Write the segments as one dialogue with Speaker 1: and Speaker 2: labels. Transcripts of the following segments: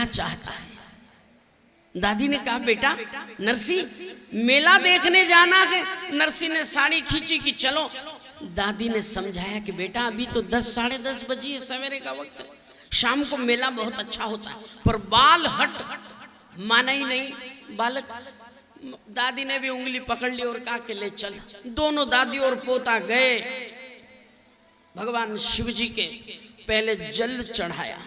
Speaker 1: क्या चाहता है। दादी ने कहा बेटा नरसी मेला देखने जाना है। नरसी ने साड़ी खींची कि चलो। दादी ने समझाया कि बेटा अभी तो 10 साढ़े 10 बजी है, सवेरे का वक्त है, शाम को मेला बहुत अच्छा होता है। पर बाल हट माना ही नहीं बालक। दादी ने भी उंगली पकड़ ली और कहा कि ले चल। दोनों दादी और पोता गए। भगवान शिव जी के पहले जल चढ़ाया,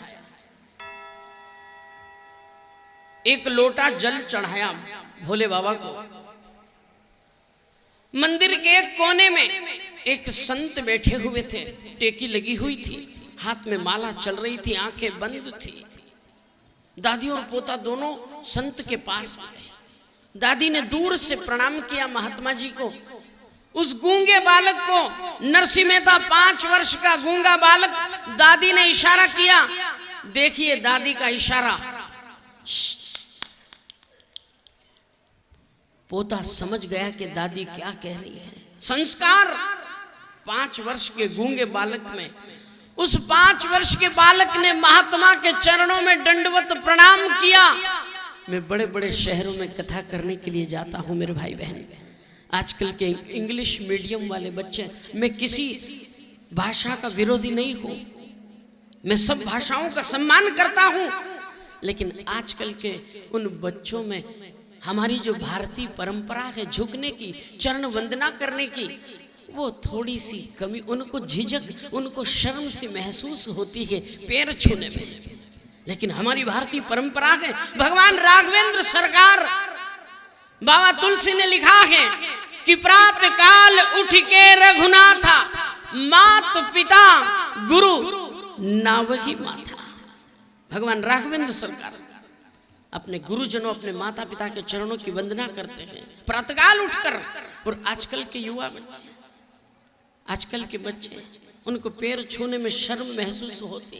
Speaker 1: एक लोटा जल चढ़ाया भोले बाबा को। मंदिर के एक कोने में एक संत बैठे हुए थे, टेकी लगी हुई थी, हाथ में माला चल रही थी, आंखें बंद थी। दादी और पोता दोनों संत के पास गए। दादी ने दूर से प्रणाम किया महात्मा जी को। उस गूंगे बालक को, नरसिंह मेहता 5 वर्ष का गूंगा बालक, दादी ने इशारा किया। देखिए दादी का इशारा, पोता समझ गया कि दादी क्या कह रही है। संस्कार 5 वर्ष के गूंगे बालक में, उस 5 वर्ष के बालक ने महात्मा के चरणों में दंडवत प्रणाम किया। मैं बड़े बड़े शहरों में कथा करने के लिए जाता हूं मेरे भाई बहन। आजकल के इंग्लिश मीडियम वाले बच्चे, मैं किसी भाषा का विरोधी नहीं हूं, मैं सब भाषाओं का सम्मान करता हूं, लेकिन आजकल के उन बच्चों में हमारी जो भारतीय परंपरा है झुकने की, चरण वंदना करने की, वो थोड़ी सी कमी, उनको झिझक, उनको शर्म सी महसूस होती है पैर छूने में। लेकिन हमारी भारतीय परंपरा है, भगवान राघवेंद्र सरकार, बाबा तुलसी ने लिखा है कि प्रातः काल उठ के रघुनाथा, मात पिता गुरु नावही माथा। भगवान राघवेंद्र सरकार अपने गुरुजनों, अपने माता पिता के चरणों की वंदना करते हैं प्रातःकाल उठकर। और आजकल के युवा बच्चे, आजकल के बच्चे, उनको पैर छूने में शर्म महसूस होती,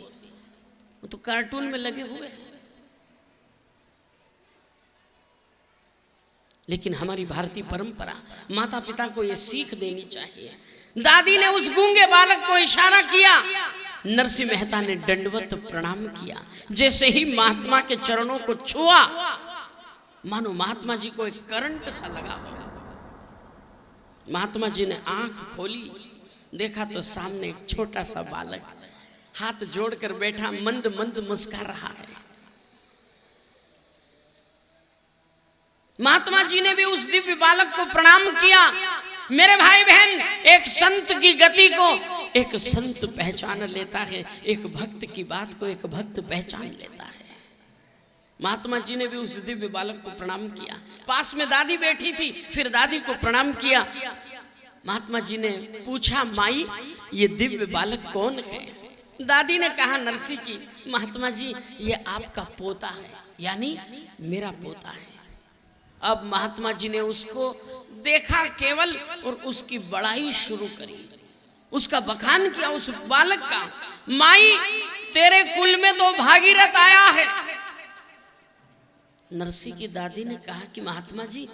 Speaker 1: वो तो कार्टून में लगे हुए हैं। लेकिन हमारी भारतीय परंपरा, माता पिता को ये सीख देनी चाहिए। दादी ने उस गूंगे बालक को इशारा किया, नरसिंह मेहता ने दंडवत प्रणाम किया। जैसे ही महात्मा के चरणों को छुआ, मानो महात्मा जी को एक करंट सा लगा हुआ। महात्मा जी ने आंख खोली, देखा तो सामने एक छोटा सा बालक हाथ जोड़कर बैठा, मंद मंद मुस्कुरा रहा है। महात्मा जी ने भी उस दिव्य बालक को प्रणाम किया। मेरे भाई बहन, एक संत की गति को एक संत पहचान लेता है, एक भक्त की बात को एक भक्त पहचान लेता है। महात्मा जी ने भी उस दिव्य बालक को प्रणाम किया। पास में दादी बैठी थी, फिर दादी को प्रणाम किया। महात्मा जी ने पूछा, माई ये दिव्य बालक कौन है? दादी ने कहा, नरसी की। महात्मा जी ये आपका पोता है, यानी मेरा पोता है। अब महात्मा जी ने उसको देखा केवल और उसकी बड़ाई शुरू करी, उसका बखान किया उस बालक का। माई तेरे कुल में तो भागीरथ आया है। नरसी की दादी ने कहा कि महात्मा जी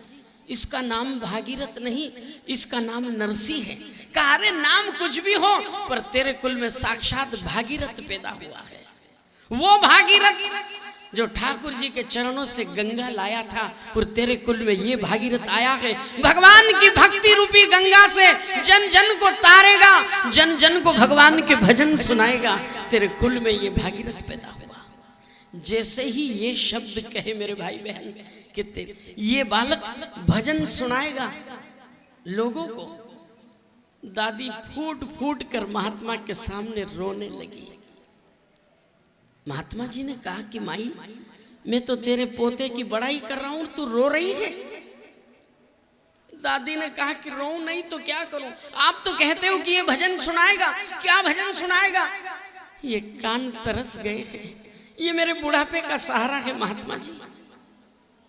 Speaker 1: इसका नाम भागीरथ नहीं, इसका नाम नरसी है। कहा, अरे नाम कुछ भी हो, पर तेरे कुल में साक्षात भागीरथ पैदा हुआ है। वो भागीरथ जो ठाकुर जी के चरणों से गंगा लाया था, और तेरे कुल में ये भागीरथ आया है। भगवान की भक्ति रूपी गंगा से जन जन को तारेगा, जन जन को भगवान के भजन सुनाएगा। तेरे कुल में ये भागीरथ पैदा हुआ। जैसे ही ये शब्द कहे मेरे भाई बहन कि ये बालक भजन सुनाएगा लोगों को, दादी फूट फूट कर महात्मा के सामने रोने लगी। महात्मा जी ने कहा कि माई मैं तो तेरे पोते की बड़ाई कर रहा हूं, तू रो रही है। दादी ने कहा कि रो नहीं तो क्या करूं, आप तो कहते हो कि ये भजन सुनाएगा, क्या भजन सुनाएगा? ये कान तरस गए हैं, ये मेरे बुढ़ापे का सहारा है महात्मा जी।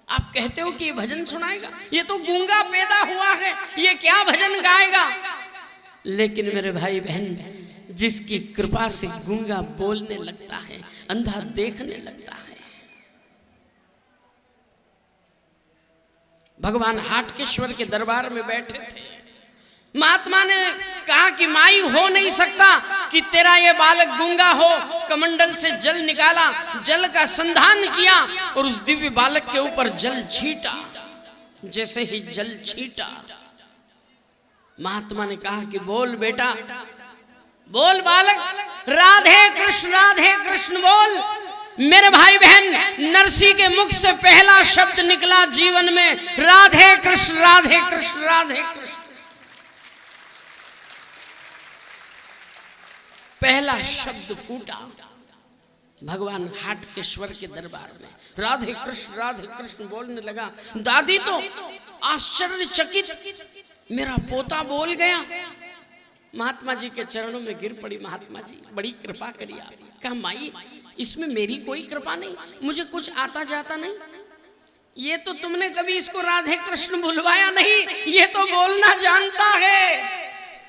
Speaker 1: आप कहते हो कि ये भजन सुनाएगा, ये तो गूंगा पैदा हुआ है, ये क्या भजन गाएगा? लेकिन मेरे भाई बहन, जिसकी कृपा से गूंगा बोलने लगता है, अंधा देखने लगता है। भगवान हाटकेश्वर के दरबार में बैठे थे। महात्मा ने कहा कि माई हो नहीं सकता, कि तेरा ये बालक गूंगा हो। कमंडल से जल निकाला, जल का संधान किया और उस दिव्य बालक के ऊपर जल छीटा। जैसे ही जल छीटा, महात्मा ने कहा कि बोल बेटा, बोल बालक, राधे कृष्ण बोल। मेरे भाई बहन, नरसी के मुख से पहला शब्द निकला जीवन में, राधे कृष्ण राधे कृष्ण राधे कृष्ण। पहला शब्द फूटा भगवान हाटकेश्वर के दरबार में, राधे कृष्ण बोलने लगा। दादी तो आश्चर्यचकित, मेरा पोता बोल गया। महात्मा जी के चरणों में गिर पड़ी। महात्मा जी बड़ी कृपा करी आप। कहा माई, इसमें मेरी कोई कृपा नहीं, मुझे कुछ आता जाता नहीं। ये तो तुमने कभी इसको राधे कृष्ण बुलवाया नहीं, ये तो बोलना जानता है,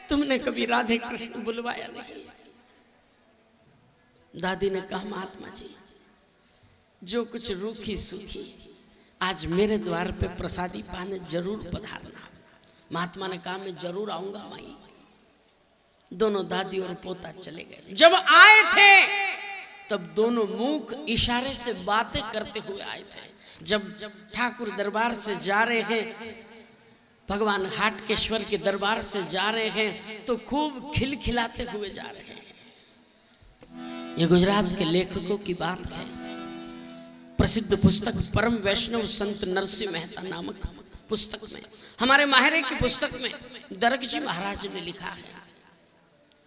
Speaker 1: तुमने कभी राधे कृष्ण बुलवाया नहीं। दादी ने कहा महात्मा जी, जो कुछ रूखी सूखी आज मेरे द्वार पे प्रसादी पाने जरूर पधारना। महात्मा ने कहा मैं जरूर आऊंगा माई। दोनों दादी और पोता चले गए। जब आए थे तब दोनों मुख इशारे से बातें करते हुए आए थे। जब ठाकुर दरबार से जा रहे हैं, भगवान हाटकेश्वर के दरबार से जा रहे हैं, तो खूब खिलखिलाते हुए जा रहे हैं। ये गुजरात के लेखकों की बात है। प्रसिद्ध पुस्तक परम वैष्णव संत नरसिंह मेहता नामक पुस्तक में, हमारे माहरे की पुस्तक में दरक जी महाराज ने लिखा है,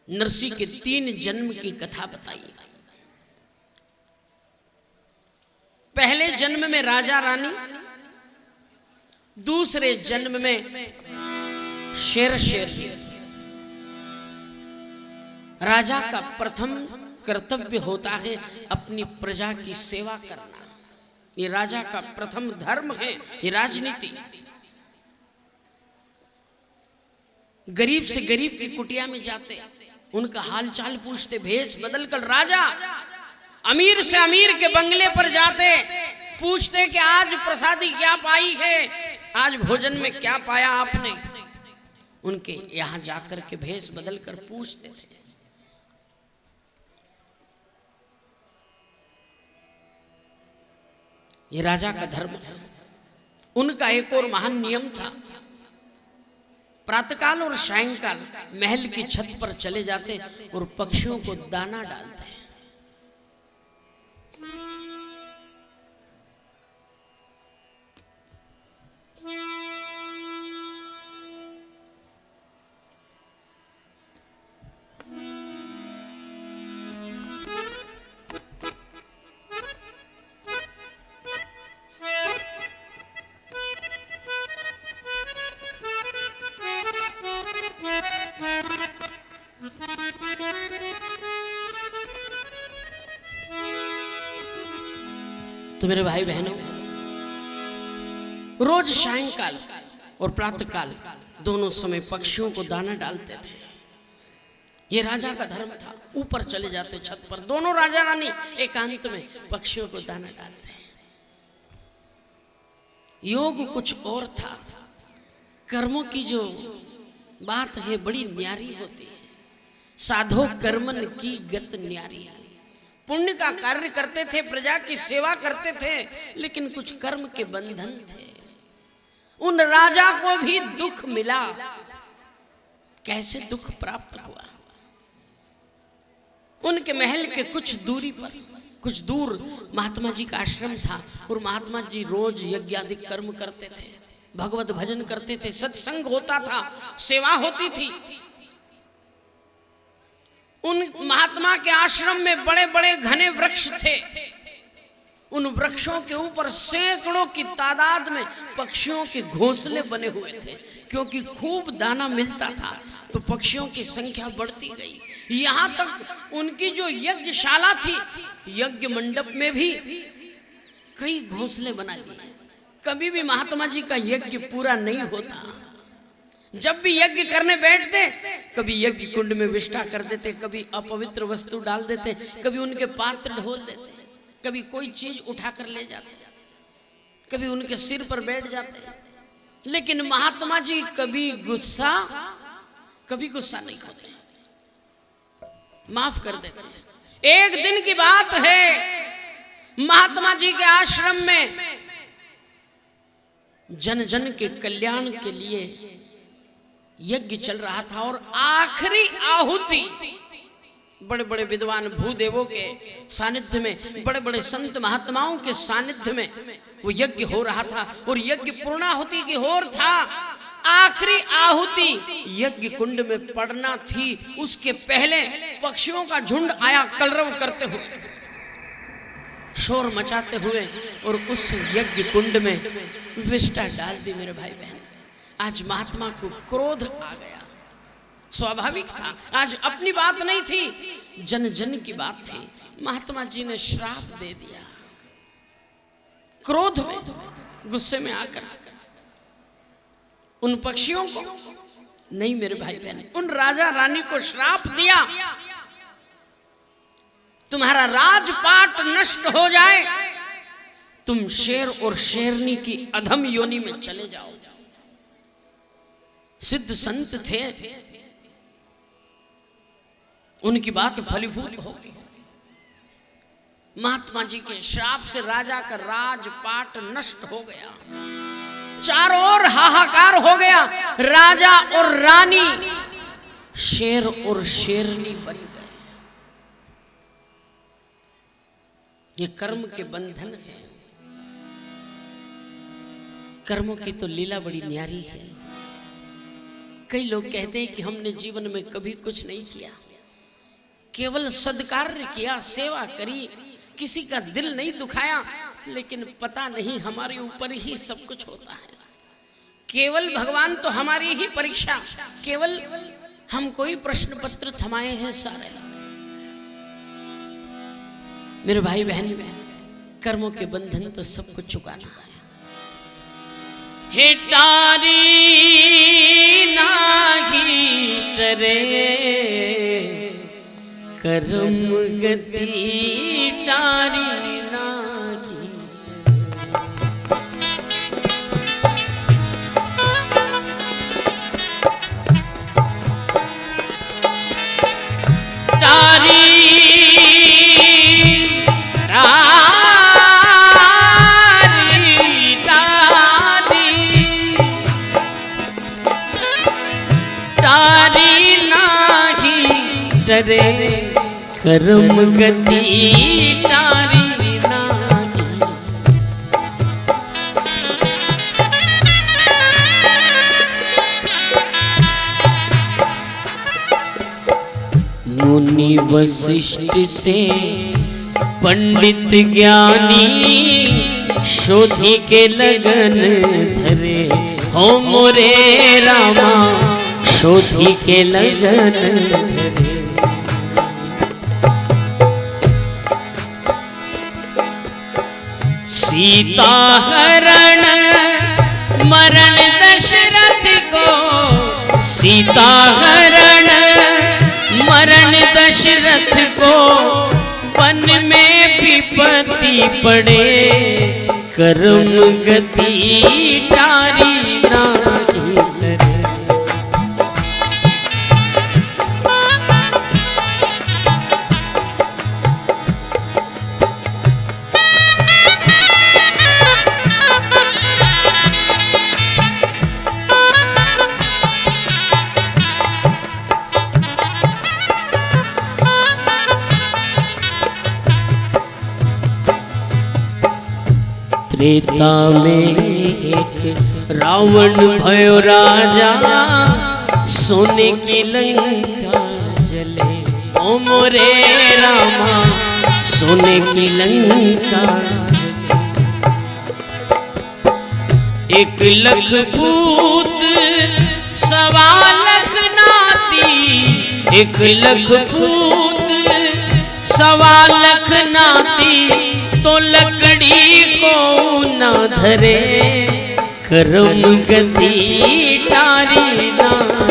Speaker 1: नरसिंह के 3 जन्म की कथा बताई। पहले जन्म में राजा रानी, दूसरे जन्म में शेर। राजा का प्रथम कर्तव्य होता है अपनी प्रजा की सेवा करना। ये राजा का प्रथम धर्म है, ये राजनीति। गरीब से गरीब की कुटिया में जाते, उनका हालचाल पूछते, भेष बदलकर राजा अमीर से अमीर के बंगले पर जाते, पूछते कि आज प्रसादी क्या पाई है, आज भोजन में क्या पाया आपने। उनके यहां जाकर के भेष बदलकर पूछते थे। ये राजा का धर्म है। उनका एक और महान नियम था, प्रातःकाल और सायंकाल महल की छत पर चले जाते और पक्षियों को दाना डालते। तो मेरे भाई बहनों, रोज सायंकाल और प्रातःकाल दोनों समय पक्षियों को दाना डालते थे। ये राजा का धर्म था। ऊपर चले जाते छत पर, दोनों राजा रानी एकांत में पक्षियों को दाना डालते हैं। योग कुछ और था। कर्मों की जो बात है बड़ी न्यारी होती है। साधो कर्मन की गत न्यारी है। पुण्य का कार्य करते थे, प्रजा की सेवा करते थे, लेकिन कुछ कर्म के बंधन थे। उन राजा को भी दुख मिला। कैसे दुख प्राप्त हुआ? उनके महल के कुछ दूरी पर, कुछ दूर महात्मा जी का आश्रम था और महात्मा जी रोज यज्ञ आदि कर्म करते थे, भगवत भजन करते थे, सत्संग होता था, सेवा होती थी। उन महात्मा के आश्रम में बड़े बड़े घने वृक्ष थे। उन वृक्षों के ऊपर सैकड़ों की तादाद में पक्षियों के घोंसले बने हुए थे, क्योंकि खूब दाना मिलता था तो पक्षियों की संख्या बढ़ती गई। यहाँ तक उनकी जो यज्ञशाला थी, यज्ञ मंडप में भी कई घोंसले बना लिए। कभी भी महात्मा जी का यज्ञ पूरा नहीं होता। जब भी यज्ञ करने बैठते, कभी यज्ञ कुंड में विष्ठा कर देते, कभी अपवित्र वस्तु डाल देते, कभी उनके पात्र ढोल देते, कभी कोई चीज उठा कर ले जाते, कभी उनके सिर पर बैठ जाते। लेकिन महात्मा जी कभी गुस्सा नहीं होते। माफ कर देते हैं। एक दिन की बात है, महात्मा जी के आश्रम में जन जन के कल्याण के लिए यज्ञ चल रहा था और आखिरी आहुति बड़े बड़े विद्वान भूदेवों के सानिध्य में, बड़े बड़े संत महात्माओं के सानिध्य में वो यज्ञ हो रहा था और यज्ञ पूर्णाहुति की होर था। आखिरी आहुति यज्ञ कुंड में पड़ना थी, उसके पहले पक्षियों का झुंड आया कलरव करते हुए, शोर मचाते हुए और उस यज्ञ कुंड में विष्ठा डाल दी। मेरे भाई बहन, आज महात्मा को क्रोध आ गया, स्वाभाविक था। आज अपनी बात नहीं थी, जन जन की बात थी। महात्मा जी ने श्राप दे दिया, क्रोध में, गुस्से में आकर उन पक्षियों को नहीं, मेरे भाई बहन, उन राजा रानी को श्राप दिया, तुम्हारा राजपाट नष्ट हो जाए, तुम शेर और शेरनी की अधम योनि में चले जाओ। सिद्ध संत थे, उनकी बात फलीभूत होगी। महात्मा जी के श्राप से राजा का राजपाट नष्ट हो गया, चारों ओर हाहाकार हो गया। राजा और रानी शेर और शेरनी बन गए। ये कर्म के बंधन है, कर्मों की तो लीला बड़ी न्यारी है। कई लोग कहते हैं कि हमने जीवन में कभी कुछ नहीं किया, केवल सद्कार्य किया, सेवा करी, किसी का दिल नहीं दुखाया, लेकिन पता नहीं हमारे ऊपर ही सब कुछ होता है। केवल भगवान तो हमारी ही परीक्षा, केवल हम कोई प्रश्न पत्र थमाए हैं सारे। मेरे भाई बहन, कर्मों के बंधन तो सब कुछ चुकाना है। हे तारी नागी टरे कर्म गति तारी नागी, तारी टरे कर्म गति तारी नागी। मुनि वशिष्ठ से पंडित ज्ञानी शोधी के लगन धरे, हो मोरे रामा शोधी के लगन धरे। सीता हरण मरण दशरथ को, सीता हरण मरण दशरथ को, वन में विपत्ति पड़े कर्म गति तारी नागी टरे। त्रेता में एक रावण भयो राजा, सोने की लंका जले, ओ मोरे रामा सोने की लंका जले। 1,00,000 भूत 1,15,00,000 नाती, 1,00,000 भूत 1,15,00,000 नाती, तो लकड़ी को ना धरे कर्म गति तारी नागी।